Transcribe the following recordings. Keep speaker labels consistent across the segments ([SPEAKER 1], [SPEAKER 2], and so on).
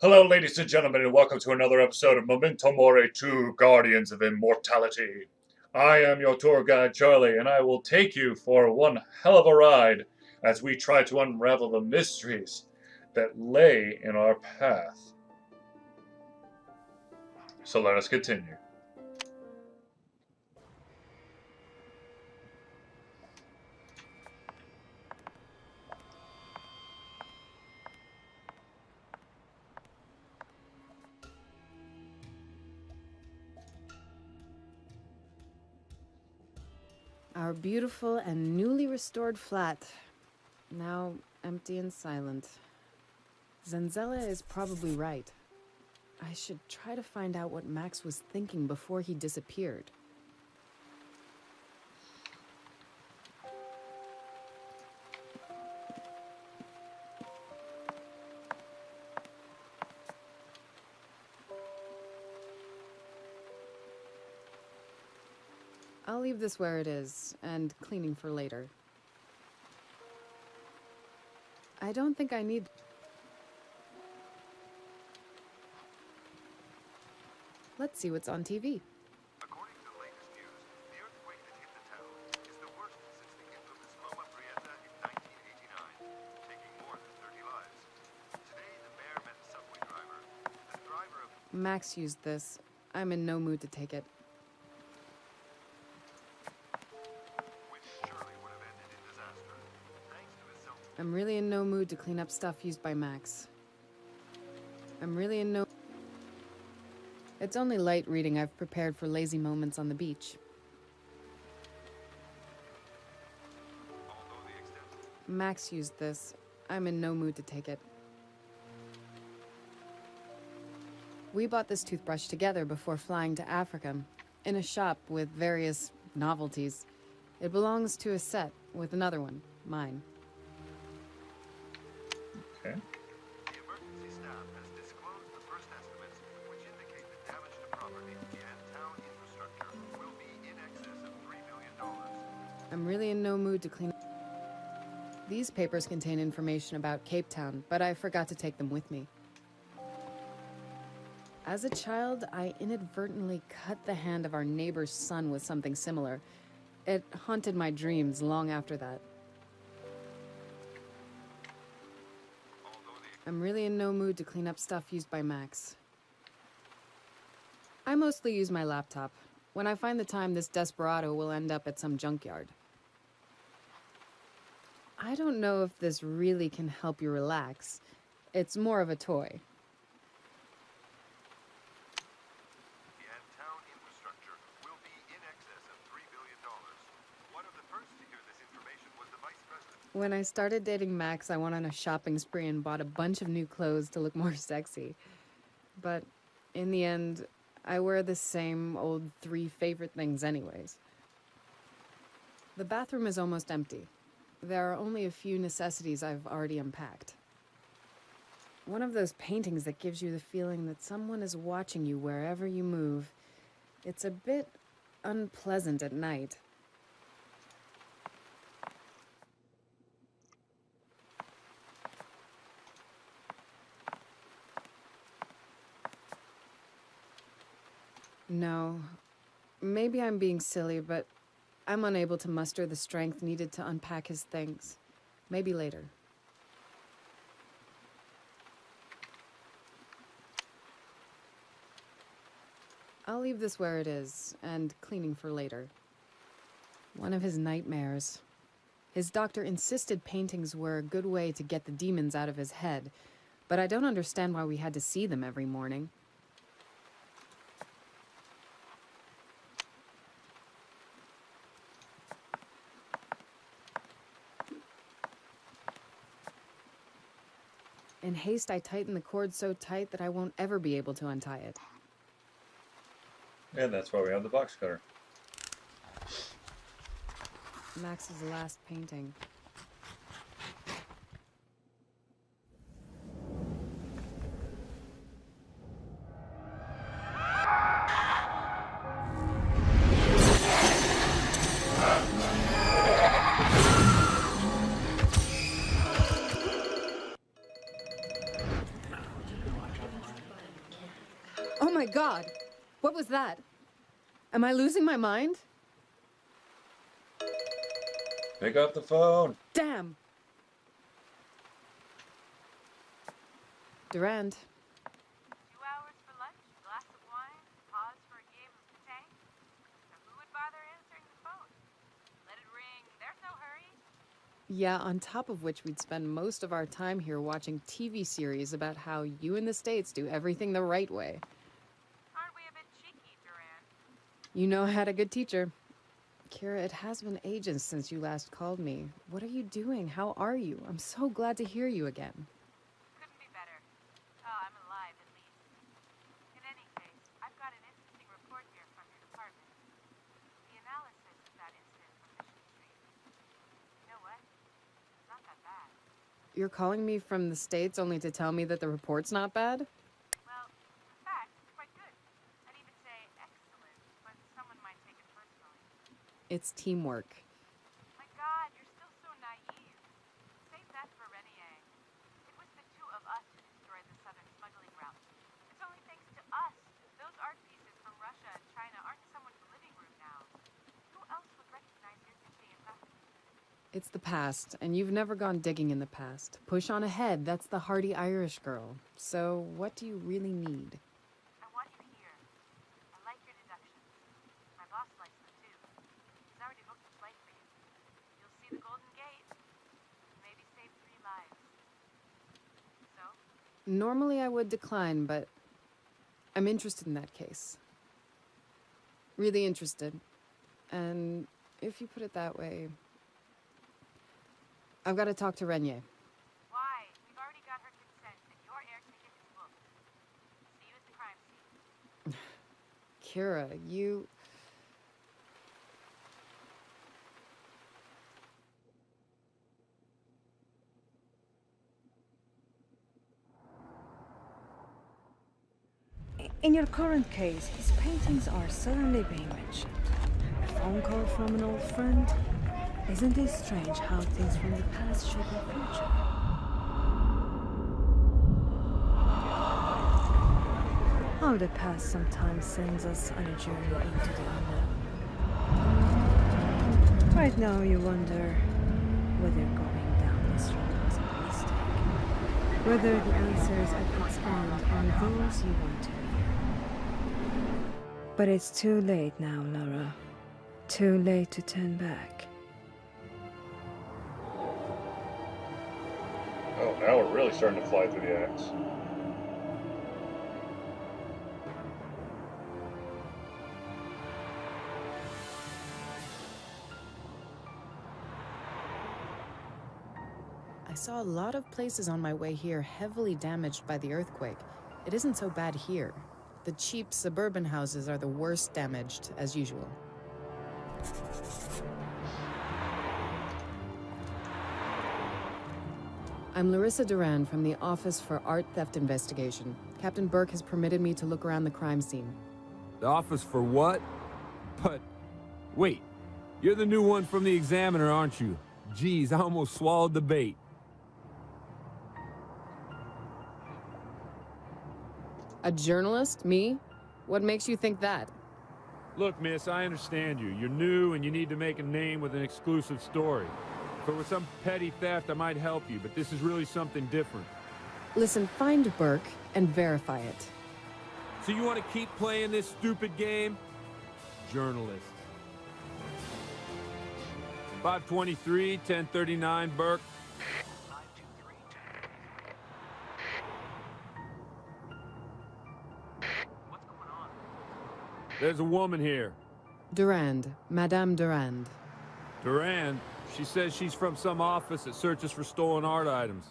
[SPEAKER 1] Hello, ladies and gentlemen, and welcome to another episode of Momento Mori 2 Guardians of Immortality. I am your tour guide, Charlie, and I will take you for one hell of a ride as we try to unravel the mysteries that lay in our path. So let us continue.
[SPEAKER 2] Our beautiful and newly restored flat, now empty and silent. Zanzella is probably right. I should try to find out what Max was thinking before he disappeared. I'll leave this where it is, and cleaning for later. I don't think I need... Let's see what's on TV.
[SPEAKER 3] According to the latest news, the earthquake that hit the town is the worst since the infamous Loma Prieta in 1989, taking more than 30 lives. Today, the mayor met a subway driver. The driver of...
[SPEAKER 2] Max used this. I'm in no mood to take it.
[SPEAKER 3] which surely would have ended in disaster. Thanks to his self...
[SPEAKER 2] I'm really in no mood to clean up stuff used by Max. I'm really in no... It's only light reading I've prepared for lazy moments on the beach.
[SPEAKER 3] Although the extent...
[SPEAKER 2] Max used this. I'm in no mood to take it. We bought this toothbrush together before flying to Africa, in a shop with various novelties. It belongs to a set with another one, mine.
[SPEAKER 1] Okay.
[SPEAKER 3] The emergency staff has disclosed the first estimates, which indicate the damage to property and town infrastructure will be in excess of $3 billion.
[SPEAKER 2] I'm really in no mood to clean. These papers contain information about Cape Town, but I forgot to take them with me. As a child, I inadvertently cut the hand of our neighbor's son with something similar. It haunted my dreams long after that.
[SPEAKER 3] Although the...
[SPEAKER 2] I'm really in no mood to clean up stuff used by Max. I mostly use my laptop. When I find the time, this desperado will end up at some junkyard. I don't know if this really can help you relax. It's more of a toy.
[SPEAKER 3] and town infrastructure will be in excess of $3 billion. One of the first to hear this information was the vice president.
[SPEAKER 2] When I started dating Max, I went on a shopping spree and bought a bunch of new clothes to look more sexy. But in the end, I wear the same old 3 favorite things anyways. The bathroom is almost empty. There are only a few necessities I've already unpacked. One of those paintings that gives you the feeling that someone is watching you wherever you move. It's a bit unpleasant at night. No, maybe I'm being silly, but I'm unable to muster the strength needed to unpack his things. Maybe later. I'll leave this where it is, and cleaning for later. One of his nightmares. His doctor insisted paintings were a good way to get the demons out of his head, but I don't understand why we had to see them every morning. In haste, I tighten the cord so tight that I won't ever be able to untie it.
[SPEAKER 1] And that's why we have the box cutter.
[SPEAKER 2] Max's last painting. God! What was that? Am I losing my mind?
[SPEAKER 1] Pick up the phone.
[SPEAKER 2] Damn! Durand.
[SPEAKER 4] 2 hours for lunch, glass of wine, pause for a game of petanque. So who would bother answering the phone? Let it ring. There's no hurry.
[SPEAKER 2] Yeah, on top of which we'd spend most of our time here watching TV series about how you in the States do everything the right way.
[SPEAKER 4] Aren't we a bit cheeky, Durand?
[SPEAKER 2] You know I had a good teacher. Kira, it has been ages since you last called me. What are you doing? How are you? I'm so glad to hear you again.
[SPEAKER 4] Couldn't be better. Oh, I'm alive at least. In any case, I've got an interesting report here from your department. The analysis of that incident from Mission Street. You know what? It's not that bad.
[SPEAKER 2] You're calling me from the States only to tell me that the report's not bad?
[SPEAKER 4] Well, in fact, it's quite good. I'd even say excellent, but someone might take it personally.
[SPEAKER 2] It's teamwork.
[SPEAKER 4] My God, you're still so naive. Save that for Renier. It was the two of us who destroyed the southern smuggling route. It's only thanks to us. Those art pieces from Russia and China aren't in someone's living room now. Who else would recognize your Vinci and Buffy?
[SPEAKER 2] It's the past, and you've never gone digging in the past. Push on ahead, that's the hardy Irish girl. So, what do you really need?
[SPEAKER 4] I want you here. I like your deductions. My boss likes them too. He's already booked a flight for you. You'll see the Golden Gate. Maybe save 3 lives. So?
[SPEAKER 2] Normally I would decline, but I'm interested in that case. Really interested. And if you put it that way, I've got to talk to Renier.
[SPEAKER 4] Why? We've already got her consent, and your air ticket is booked. See you at the crime scene.
[SPEAKER 2] Kira, you...
[SPEAKER 5] In your current case, his paintings are suddenly being mentioned. A phone call from an old friend? Isn't it strange how things from the past shape our future? How the past sometimes sends us on a journey into the unknown. Right now you wonder whether going down this road was a mistake. Whether the answers at its end are those you want to hear. But it's too late now, Laura. Too late to turn back.
[SPEAKER 1] Oh, now we're really starting to fly through the acts.
[SPEAKER 2] I saw a lot of places on my way here heavily damaged by the earthquake. It isn't so bad here. The cheap suburban houses are the worst damaged, as usual. I'm Larissa Durand from the Office for Art Theft Investigation. Captain Burke has permitted me to look around the crime scene.
[SPEAKER 6] The office for what? But, wait, you're the new one from the Examiner, aren't you? Geez, I almost swallowed the bait.
[SPEAKER 2] A journalist? Me? What makes you think that?
[SPEAKER 6] Look, miss, I understand you. You're new and you need to make a name with an exclusive story. If it were some petty theft, I might help you, but this is really something different.
[SPEAKER 2] Listen, find Burke and verify it.
[SPEAKER 6] So you want to keep playing this stupid game? Journalist. 523, 1039, Burke.
[SPEAKER 3] 523. What's going on?
[SPEAKER 6] There's a woman here.
[SPEAKER 2] Durand. Madame Durand.
[SPEAKER 6] Durand. She says she's from some office that searches for stolen art items.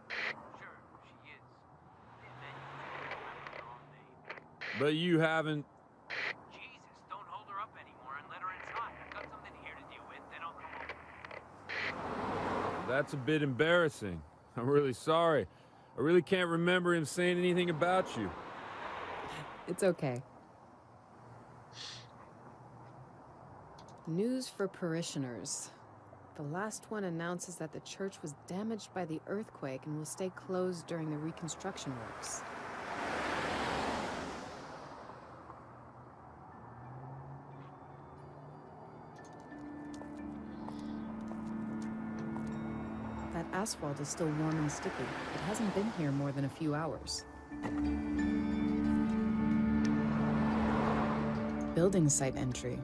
[SPEAKER 3] Sure, she is. Then you remember the wrong name.
[SPEAKER 6] But you haven't...
[SPEAKER 3] Jesus, don't hold her up anymore and let her inside. I've got something here to deal with, then I'll come over.
[SPEAKER 6] That's a bit embarrassing. I'm really sorry. I really can't remember him saying anything about you.
[SPEAKER 2] It's okay. News for parishioners. The last one announces that the church was damaged by the earthquake and will stay closed during the reconstruction works. That asphalt is still warm and sticky. It hasn't been here more than a few hours. Building site entry.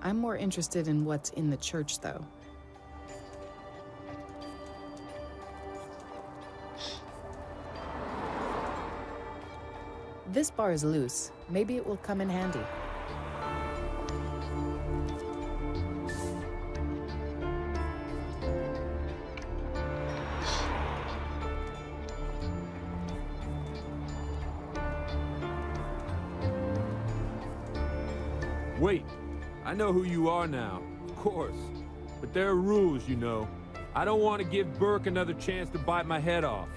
[SPEAKER 2] I'm more interested in what's in the church, though. This bar is loose. Maybe it will come in handy.
[SPEAKER 6] Wait, I know who you are now, of course. But there are rules, you know. I don't want to give Burke another chance to bite my head off.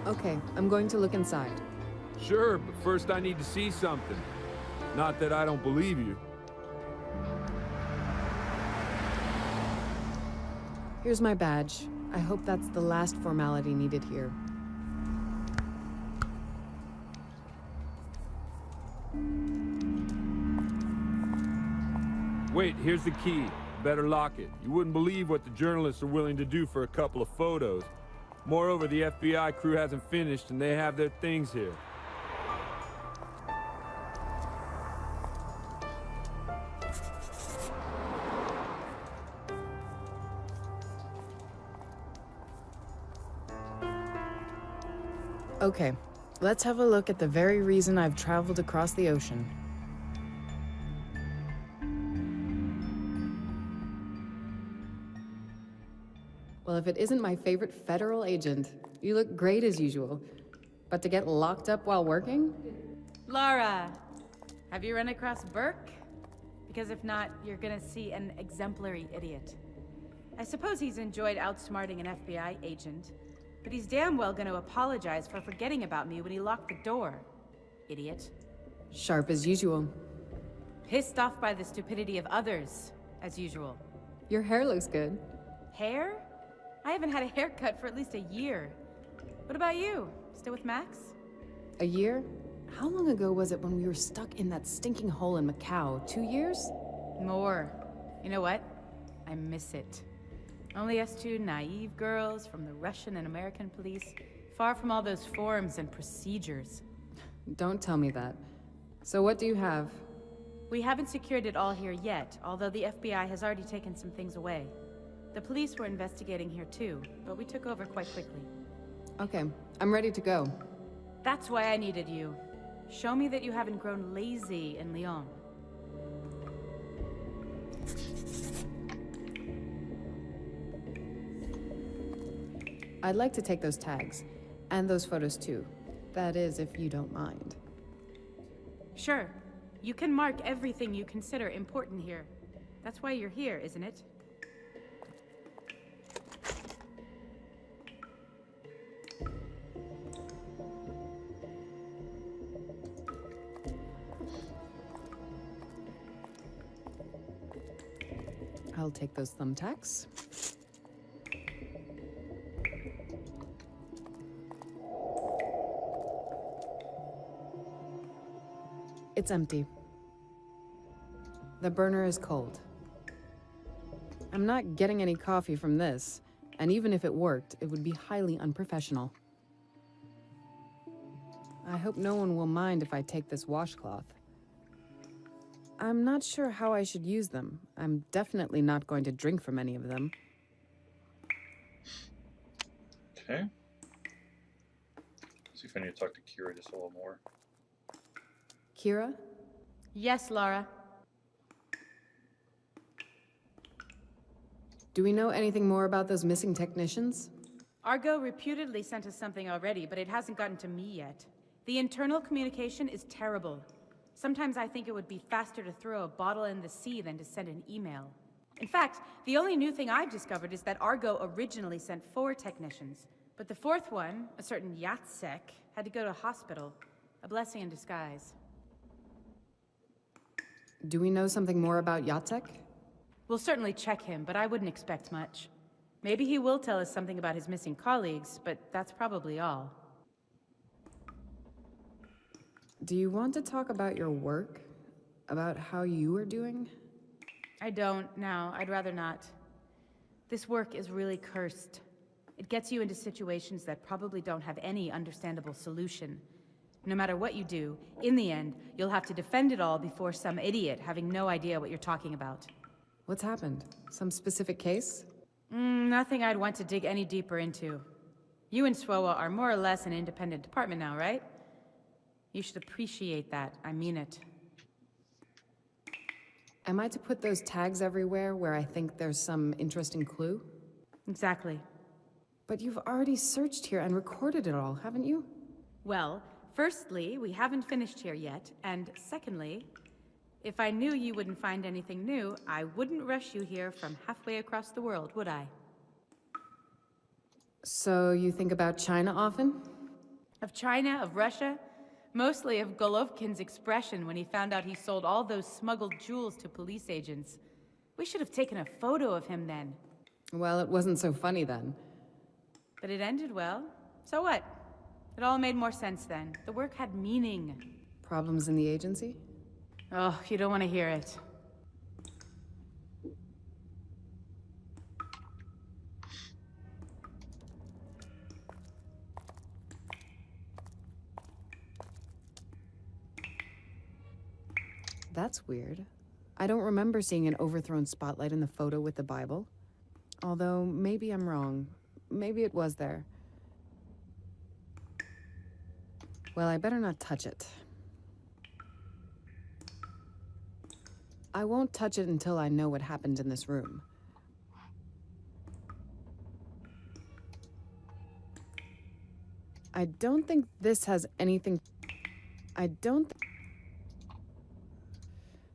[SPEAKER 2] Okay, I'm going to look inside.
[SPEAKER 6] Sure, but first I need to see something. Not that I don't believe you.
[SPEAKER 2] Here's my badge. I hope that's the last formality needed here.
[SPEAKER 6] Wait, here's the key. Better lock it. You wouldn't believe what the journalists are willing to do for a couple of photos. Moreover, the FBI crew hasn't finished and they have their things here.
[SPEAKER 2] Okay, let's have a look at the very reason I've traveled across the ocean. Well, if it isn't my favorite federal agent, you look great as usual. But to get locked up while working?
[SPEAKER 4] Laura, have you run across Burke? Because if not, you're gonna see an exemplary idiot. I suppose he's enjoyed outsmarting an FBI agent, but he's damn well gonna apologize for forgetting about me when he locked the door. Idiot.
[SPEAKER 2] Sharp as usual.
[SPEAKER 4] Pissed off by the stupidity of others, as usual.
[SPEAKER 2] Your hair looks good.
[SPEAKER 4] Hair? I haven't had a haircut for at least a year. What about you? Still with Max?
[SPEAKER 2] A year? How long ago was it when we were stuck in that stinking hole in Macau? 2 years?
[SPEAKER 4] More. You know what? I miss it. Only us two naive girls from the Russian and American police, far from all those forms and procedures.
[SPEAKER 2] Don't tell me that. So what do you have?
[SPEAKER 4] We haven't secured it all here yet, although the FBI has already taken some things away. The police were investigating here too, but we took over quite quickly.
[SPEAKER 2] Okay, I'm ready to go.
[SPEAKER 4] That's why I needed you. Show me that you haven't grown lazy in Lyon.
[SPEAKER 2] I'd like to take those tags, and those photos too. That is, if you don't mind.
[SPEAKER 4] Sure. You can mark everything you consider important here. That's why you're here, isn't it?
[SPEAKER 2] I'll take those thumbtacks. It's empty. The burner is cold. I'm not getting any coffee from this, and even if it worked, it would be highly unprofessional. I hope no one will mind if I take this washcloth. I'm not sure how I should use them. I'm definitely not going to drink from any of them.
[SPEAKER 1] Okay. See if I need to talk to Kira just a little more.
[SPEAKER 2] Kira?
[SPEAKER 4] Yes, Laura.
[SPEAKER 2] Do we know anything more about those missing technicians?
[SPEAKER 4] Argo reputedly sent us something already, but it hasn't gotten to me yet. The internal communication is terrible. Sometimes I think it would be faster to throw a bottle in the sea than to send an email. In fact, the only new thing I've discovered is that Argo originally sent 4 technicians, but the 4th one, a certain Yatsek, had to go to hospital. A blessing in disguise.
[SPEAKER 2] Do we know something more about Yatsek?
[SPEAKER 4] We'll certainly check him, but I wouldn't expect much. Maybe he will tell us something about his missing colleagues, but that's probably all.
[SPEAKER 2] Do you want to talk about your work? About how you are doing?
[SPEAKER 7] I don't, no, I'd rather not. This work is really cursed. It gets you into situations that probably don't have any understandable solution. No matter what you do, in the end, you'll have to defend it all before some idiot having no idea what you're talking about.
[SPEAKER 2] What's happened? Some specific case?
[SPEAKER 7] Nothing I'd want to dig any deeper into. You and SWOA are more or less an independent department now, right? You should appreciate that, I mean it.
[SPEAKER 2] Am I to put those tags everywhere where I think there's some interesting clue?
[SPEAKER 7] Exactly.
[SPEAKER 2] But you've already searched here and recorded it all, haven't you?
[SPEAKER 7] Well, firstly, we haven't finished here yet, and secondly, if I knew you wouldn't find anything new, I wouldn't rush you here from halfway across the world, would I?
[SPEAKER 2] So you think about China often?
[SPEAKER 7] Of China, of Russia, mostly of Golovkin's expression when he found out he sold all those smuggled jewels to police agents. We should have taken a photo of him then.
[SPEAKER 2] Well, it wasn't so funny then.
[SPEAKER 7] But it ended well. So what? It all made more sense then. The work had meaning.
[SPEAKER 2] Problems in the agency?
[SPEAKER 7] Oh, you don't want to hear it.
[SPEAKER 2] That's weird. I don't remember seeing an overthrown spotlight in the photo with the Bible. Although, maybe I'm wrong. Maybe it was there. Well, I better not touch it. I won't touch it until I know what happened in this room. I don't think this has anything...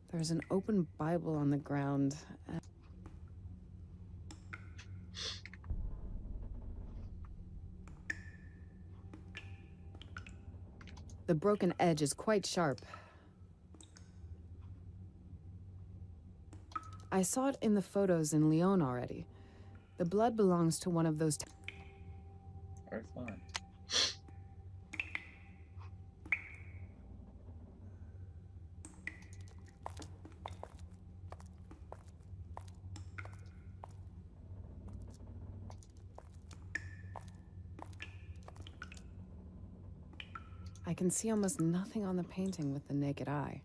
[SPEAKER 2] There's an open Bible on the ground. The broken edge is quite sharp. I saw it in the photos in Lyon already. The blood belongs to one of those...
[SPEAKER 1] Alright, fine.
[SPEAKER 2] I can see almost nothing on the painting with the naked eye.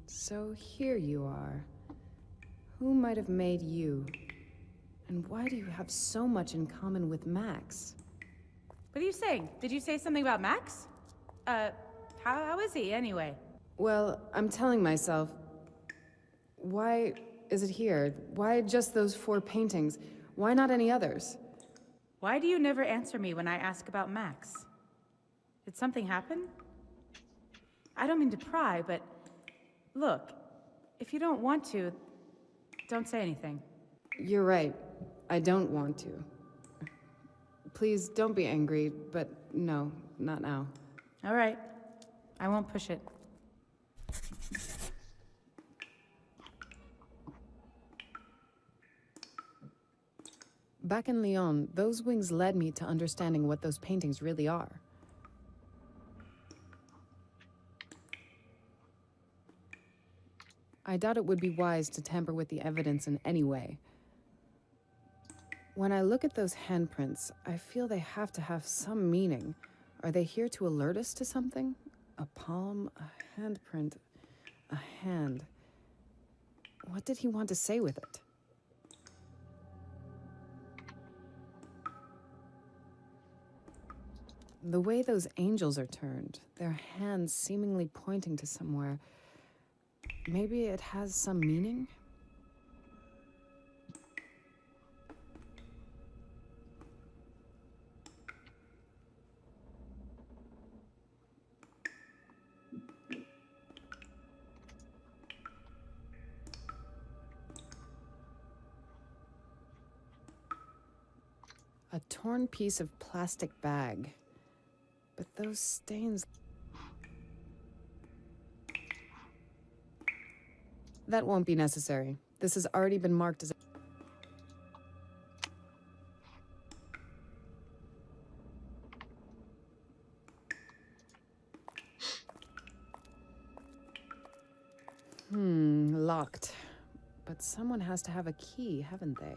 [SPEAKER 2] So here you are. Who might have made you? And why do you have so much in common with Max?
[SPEAKER 7] What are you saying? Did you say something about Max? How is he, anyway?
[SPEAKER 2] Well, I'm telling myself, why is it here? Why just those 4 paintings? Why not any others?
[SPEAKER 7] Why do you never answer me when I ask about Max? Did something happen? I don't mean to pry, but look, if you don't want to, don't say anything.
[SPEAKER 2] You're right. I don't want to. Please don't be angry, but no, not now.
[SPEAKER 7] All right. I won't push it.
[SPEAKER 2] Back in Lyon, those wings led me to understanding what those paintings really are. I doubt it would be wise to tamper with the evidence in any way. When I look at those handprints, I feel they have to have some meaning. Are they here to alert us to something? A palm, a handprint, a hand. What did he want to say with it? The way those angels are turned, their hands seemingly pointing to somewhere. Maybe it has some meaning? A torn piece of plastic bag. But those stains... That won't be necessary. This has already been marked as... locked. But someone has to have a key, haven't they?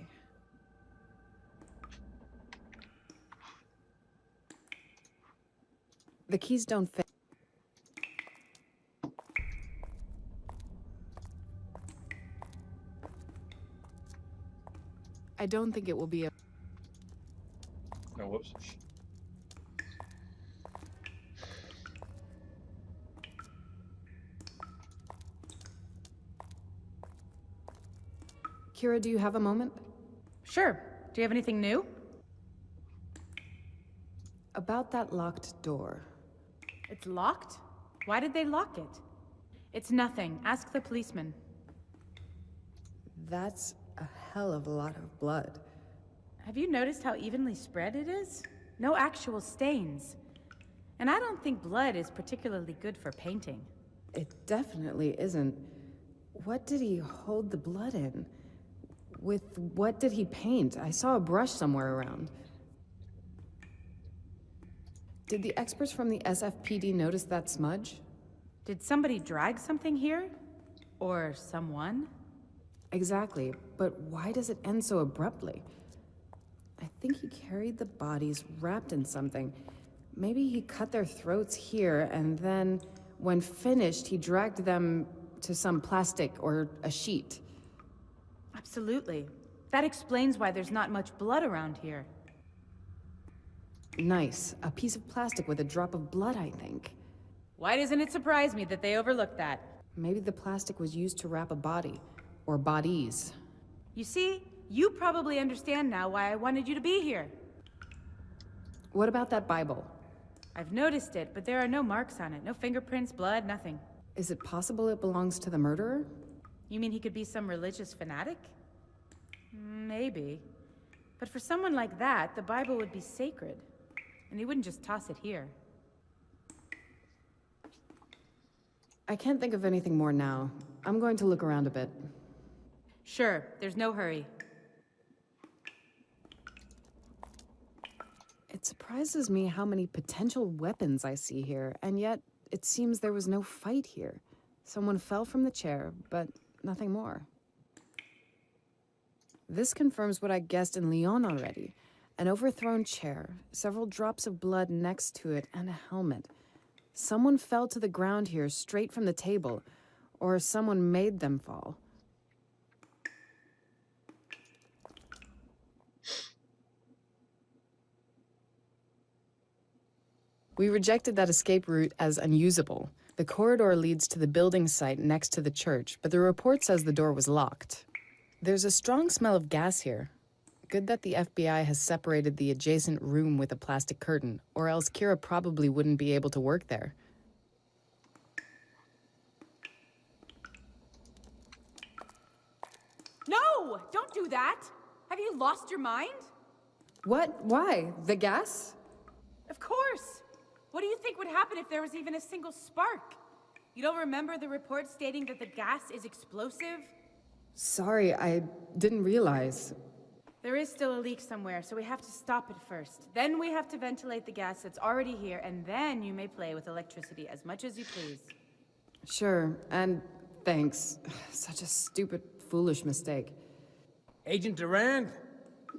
[SPEAKER 2] The keys don't fit. I don't think it will be a...
[SPEAKER 1] No, whoops.
[SPEAKER 2] Kira, do you have a moment?
[SPEAKER 7] Sure. Do you have anything new?
[SPEAKER 2] About that locked door.
[SPEAKER 7] It's locked? Why did they lock it? It's nothing. Ask the policeman.
[SPEAKER 2] That's a hell of a lot of blood.
[SPEAKER 7] Have you noticed how evenly spread it is? No actual stains. And I don't think blood is particularly good for painting.
[SPEAKER 2] It definitely isn't. What did he hold the blood in? With what did he paint? I saw a brush somewhere around. Did the experts from the SFPD notice that smudge?
[SPEAKER 7] Did somebody drag something here? Or someone?
[SPEAKER 2] Exactly, but why does it end so abruptly? I think he carried the bodies wrapped in something. Maybe he cut their throats here, and then, when finished, he dragged them to some plastic or a sheet.
[SPEAKER 7] Absolutely. That explains why there's not much blood around here.
[SPEAKER 2] Nice. A piece of plastic with a drop of blood, I think.
[SPEAKER 7] Why doesn't it surprise me that they overlooked that?
[SPEAKER 2] Maybe the plastic was used to wrap a body. Or bodies.
[SPEAKER 7] You see, you probably understand now why I wanted you to be here.
[SPEAKER 2] What about that Bible?
[SPEAKER 7] I've noticed it, but there are no marks on it. No fingerprints, blood, nothing.
[SPEAKER 2] Is it possible it belongs to the murderer?
[SPEAKER 7] You mean he could be some religious fanatic? Maybe. But for someone like that, the Bible would be sacred. And he wouldn't just toss it here.
[SPEAKER 2] I can't think of anything more now. I'm going to look around a bit.
[SPEAKER 7] Sure, there's no hurry.
[SPEAKER 2] It surprises me how many potential weapons I see here, and yet it seems there was no fight here. Someone fell from the chair, but nothing more. This confirms what I guessed in Lyon already. An overthrown chair, several drops of blood next to it, and a helmet. Someone fell to the ground here straight from the table, or someone made them fall. We rejected that escape route as unusable. The corridor leads to the building site next to the church, but the report says the door was locked. There's a strong smell of gas here. Good that the FBI has separated the adjacent room with a plastic curtain, or else Kira probably wouldn't be able to work there.
[SPEAKER 7] No! Don't do that! Have you lost your mind?
[SPEAKER 2] What? Why? The gas?
[SPEAKER 7] Of course! What do you think would happen if there was even a single spark? You don't remember the report stating that the gas is explosive?
[SPEAKER 2] Sorry, I didn't realize.
[SPEAKER 7] There is still a leak somewhere, so we have to stop it first. Then we have to ventilate the gas that's already here, and then you may play with electricity as much as you please.
[SPEAKER 2] Sure, and thanks. Such a stupid, foolish mistake.
[SPEAKER 8] Agent Durand?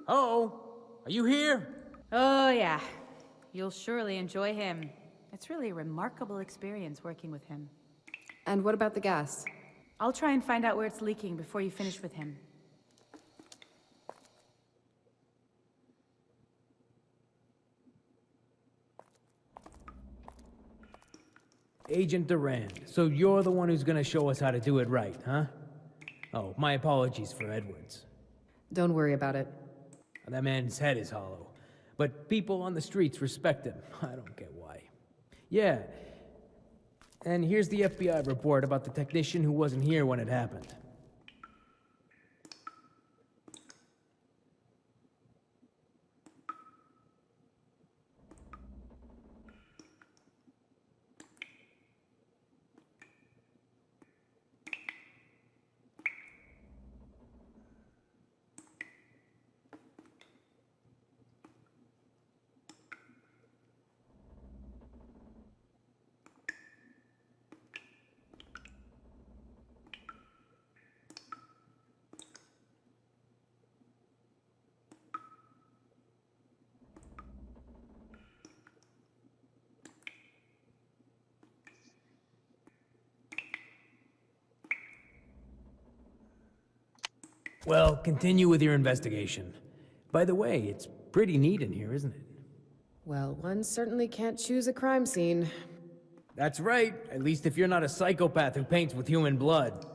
[SPEAKER 8] Oh, are you here?
[SPEAKER 7] Oh, yeah. You'll surely enjoy him. It's really a remarkable experience working with him.
[SPEAKER 2] And what about the gas?
[SPEAKER 7] I'll try and find out where it's leaking before you finish with him.
[SPEAKER 8] Agent Durand, so you're the one who's gonna show us how to do it right, huh? Oh, my apologies for Edwards.
[SPEAKER 2] Don't worry about it.
[SPEAKER 8] That man's head is hollow. But people on the streets respect him. I don't get why. Yeah. And here's the FBI report about the technician who wasn't here when it happened. Well, continue with your investigation. By the way, it's pretty neat in here, isn't it?
[SPEAKER 2] Well, one certainly can't choose a crime scene.
[SPEAKER 8] That's right, at least if you're not a psychopath who paints with human blood.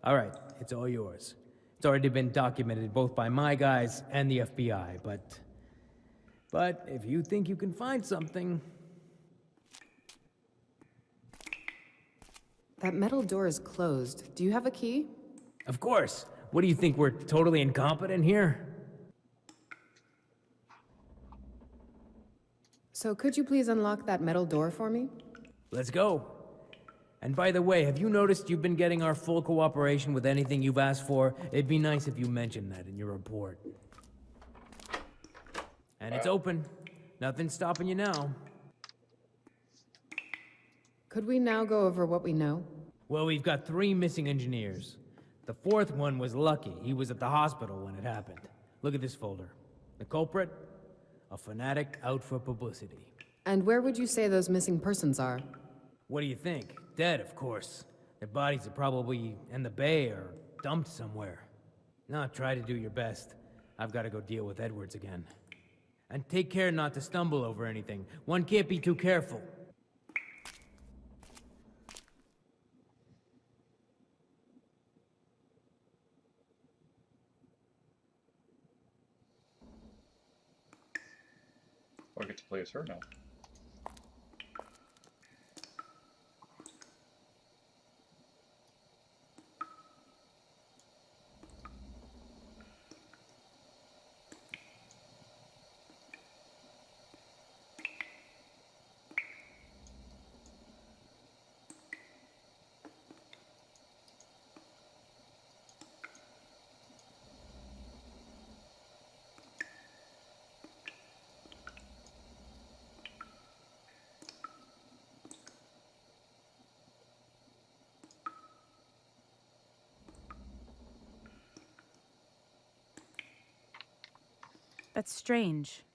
[SPEAKER 8] All right, it's all yours. It's already been documented both by my guys and the FBI, but if you think you can find something...
[SPEAKER 2] That metal door is closed. Do you have a key?
[SPEAKER 8] Of course. What do you think, we're totally incompetent here?
[SPEAKER 2] So could you please unlock that metal door for me?
[SPEAKER 8] Let's go. And by the way, have you noticed you've been getting our full cooperation with anything you've asked for? It'd be nice if you mentioned that in your report. And it's open. Nothing's stopping you now.
[SPEAKER 2] Could we now go over what we know?
[SPEAKER 8] Well, we've got 3 missing engineers. The 4th one was lucky. He was at the hospital when it happened. Look at this folder. The culprit? A fanatic out for publicity.
[SPEAKER 2] And where would you say those missing persons are?
[SPEAKER 8] What do you think? Dead, of course. Their bodies are probably in the bay or dumped somewhere. Now try to do your best. I've got to go deal with Edwards again. And take care not to stumble over anything. One can't be too careful.
[SPEAKER 1] I get to play as her now.
[SPEAKER 7] That's strange.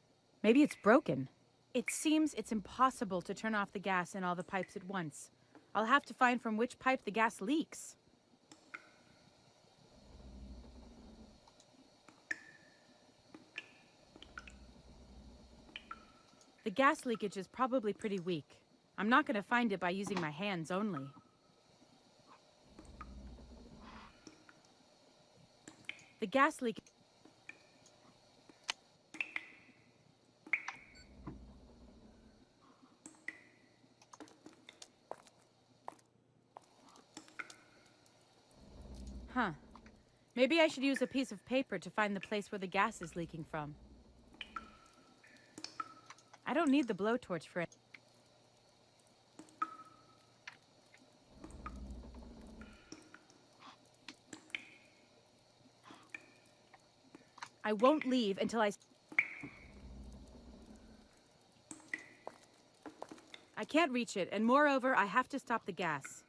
[SPEAKER 7] Maybe it's broken. It seems it's impossible to turn off the gas in all the pipes at once. I'll have to find from which pipe the gas leaks. The gas leakage is probably pretty weak. I'm not going to find it by using my hands only. The gas leak... Huh. Maybe I should use a piece of paper to find the place where the gas is leaking from. I don't need the blowtorch for it. I won't leave until I can't reach it, and moreover, I have to stop the gas.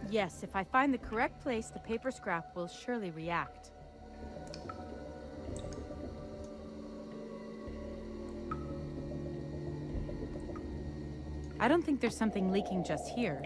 [SPEAKER 7] Yes, if I find the correct place, the paper scrap will surely react. I don't think there's something leaking just here.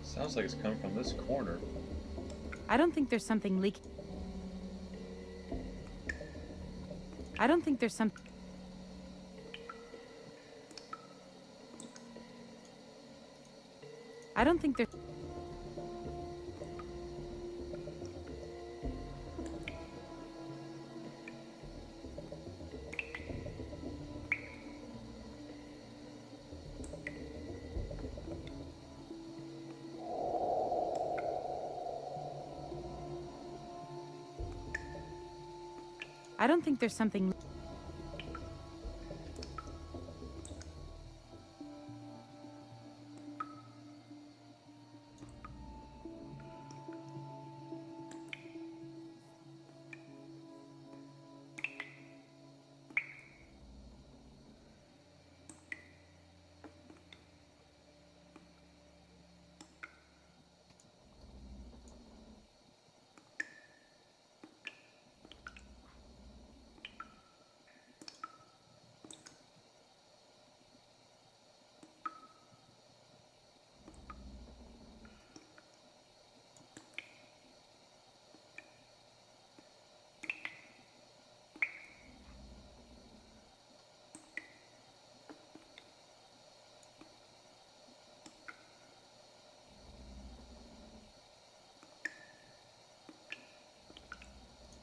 [SPEAKER 1] Sounds like it's coming from this corner.
[SPEAKER 7] I don't think there's something leaking. I don't think there's some... don't think there's... I don't think there's something...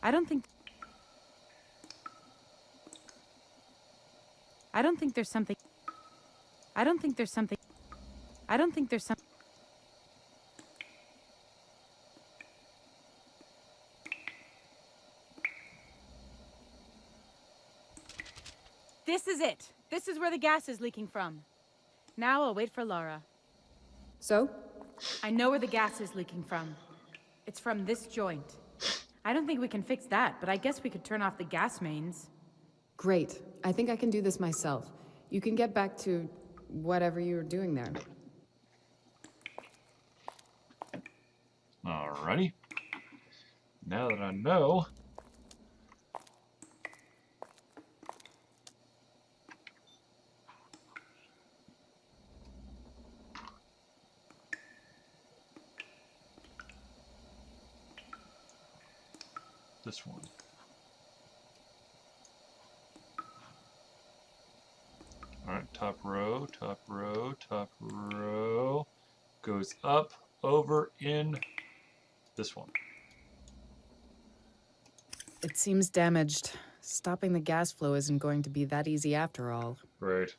[SPEAKER 7] I don't think... I don't think there's something... I don't think there's something... I don't think there's some... This is it! This is where the gas is leaking from. Now I'll wait for Laura.
[SPEAKER 2] So?
[SPEAKER 7] I know where the gas is leaking from. It's from this joint. I don't think we can fix that, but I guess we could turn off the gas mains.
[SPEAKER 2] Great. I think I can do this myself. You can get back to whatever you were doing there.
[SPEAKER 1] Alrighty. Now that I know... this one. Alright, top row, top row, top row. Goes up, over, in this one.
[SPEAKER 2] It seems damaged. Stopping the gas flow isn't going to be that easy after all.
[SPEAKER 1] Right.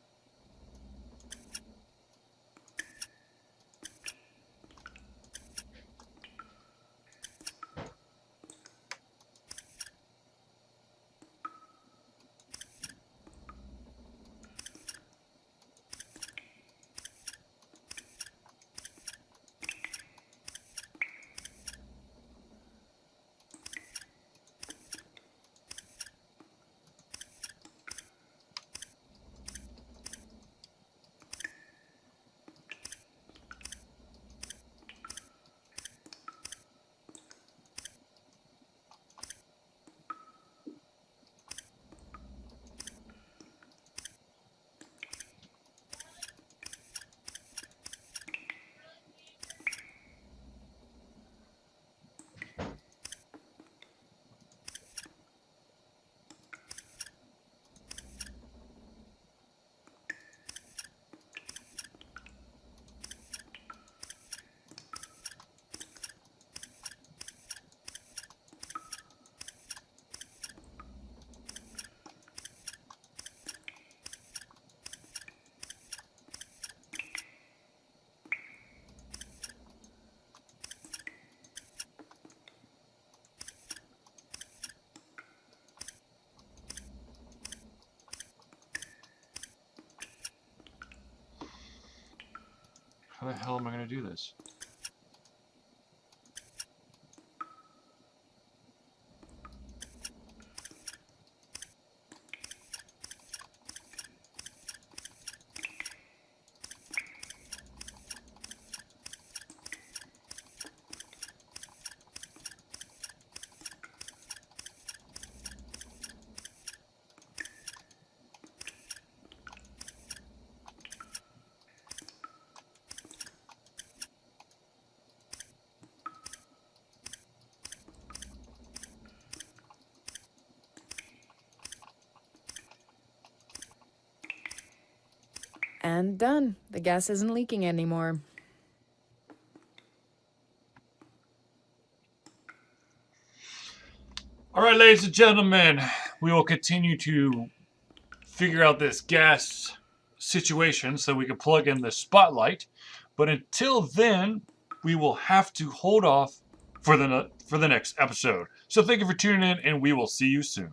[SPEAKER 1] How the hell am I going to do this?
[SPEAKER 2] And done. The gas isn't leaking anymore.
[SPEAKER 1] All right, ladies and gentlemen, we will continue to figure out this gas situation so we can plug in the spotlight. But until then, we will have to hold off for the next episode. So thank you for tuning in, and we will see you soon.